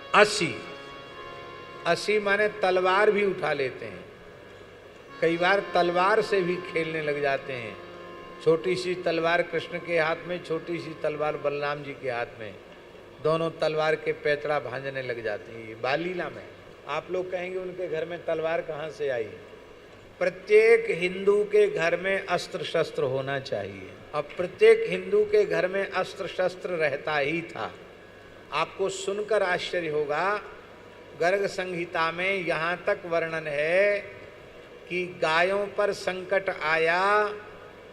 80 80 माने तलवार भी उठा लेते हैं, कई बार तलवार से भी खेलने लग जाते हैं। छोटी सी तलवार कृष्ण के हाथ में, छोटी सी तलवार बलराम जी के हाथ में, दोनों तलवार के पैतरा भांजने लग जाते हैं। ये बाल लीला में आप लोग कहेंगे उनके घर में तलवार कहाँ से आई। प्रत्येक हिंदू के घर में अस्त्र शस्त्र होना चाहिए, और प्रत्येक हिंदू के घर में अस्त्र शस्त्र रहता ही था। आपको सुनकर आश्चर्य होगा, गर्ग संहिता में यहाँ तक वर्णन है कि गायों पर संकट आया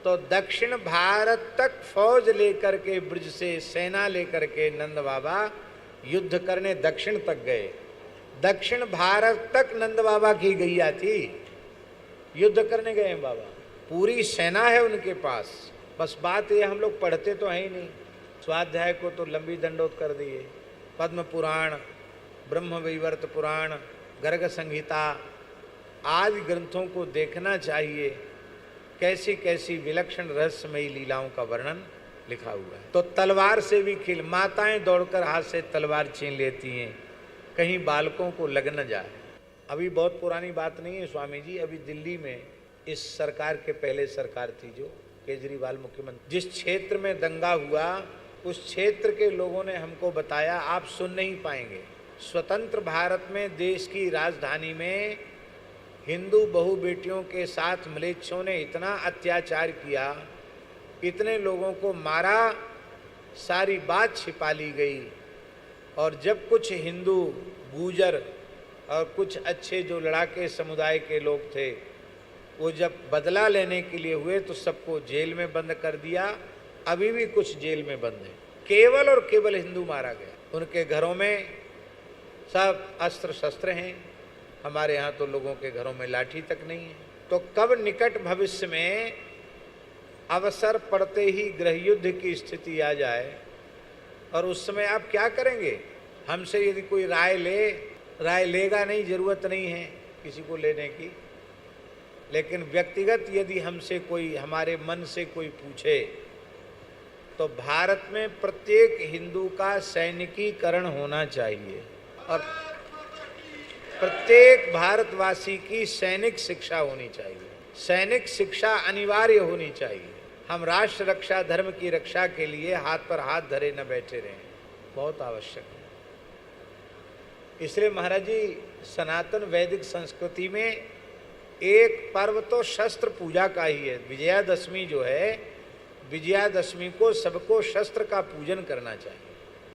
तो दक्षिण भारत तक फौज लेकर के, ब्रज से सेना लेकर के नंद बाबा युद्ध करने दक्षिण तक गए। दक्षिण भारत तक नंद बाबा की गैया थी, युद्ध करने गए हैं बाबा, पूरी सेना है उनके पास। बस बात ये, हम लोग पढ़ते तो है ही नहीं, स्वाध्याय को तो लंबी दंडोत कर दिए। पद्म पुराण, ब्रह्म वैवर्त पुराण, गर्ग संहिता आदि ग्रंथों को देखना चाहिए, कैसी कैसी विलक्षण रहस्यमयी लीलाओं का वर्णन लिखा हुआ है। तो तलवार से भी खेल, माताएं दौड़कर हाथ से तलवार छीन लेती हैं, कहीं बालकों को लग न जाए। अभी बहुत पुरानी बात नहीं है स्वामी जी, अभी दिल्ली में इस सरकार के पहले सरकार थी जो केजरीवाल मुख्यमंत्री, जिस क्षेत्र में दंगा हुआ उस क्षेत्र के लोगों ने हमको बताया, आप सुन नहीं पाएंगे, स्वतंत्र भारत में देश की राजधानी में हिंदू बहु बेटियों के साथ म्लेच्छों ने इतना अत्याचार किया, इतने लोगों को मारा, सारी बात छिपा ली गई। और जब कुछ हिंदू गुर्जर और कुछ अच्छे जो लड़ाके समुदाय के लोग थे, वो जब बदला लेने के लिए हुए तो सबको जेल में बंद कर दिया। अभी भी कुछ जेल में बंद है, केवल और केवल हिंदू मारा गया। उनके घरों में सब अस्त्र शस्त्र हैं, हमारे यहाँ तो लोगों के घरों में लाठी तक नहीं है। तो कब निकट भविष्य में अवसर पड़ते ही गृहयुद्ध की स्थिति आ जाए, और उस समय आप क्या करेंगे? हमसे यदि कोई राय लेगा नहीं, जरूरत नहीं है किसी को लेने की, लेकिन व्यक्तिगत यदि हमसे कोई, हमारे मन से कोई पूछे, तो भारत में प्रत्येक हिंदू का सैनिकीकरण होना चाहिए, और प्रत्येक भारतवासी की सैनिक शिक्षा होनी चाहिए। सैनिक शिक्षा अनिवार्य होनी चाहिए। हम राष्ट्र रक्षा, धर्म की रक्षा के लिए हाथ पर हाथ धरे न बैठे रहें, बहुत आवश्यक है। इसलिए महाराज जी, सनातन वैदिक संस्कृति में एक पर्व तो शस्त्र पूजा का ही है। विजयादशमी जो है, विजयादशमी को सबको शस्त्र का पूजन करना चाहिए।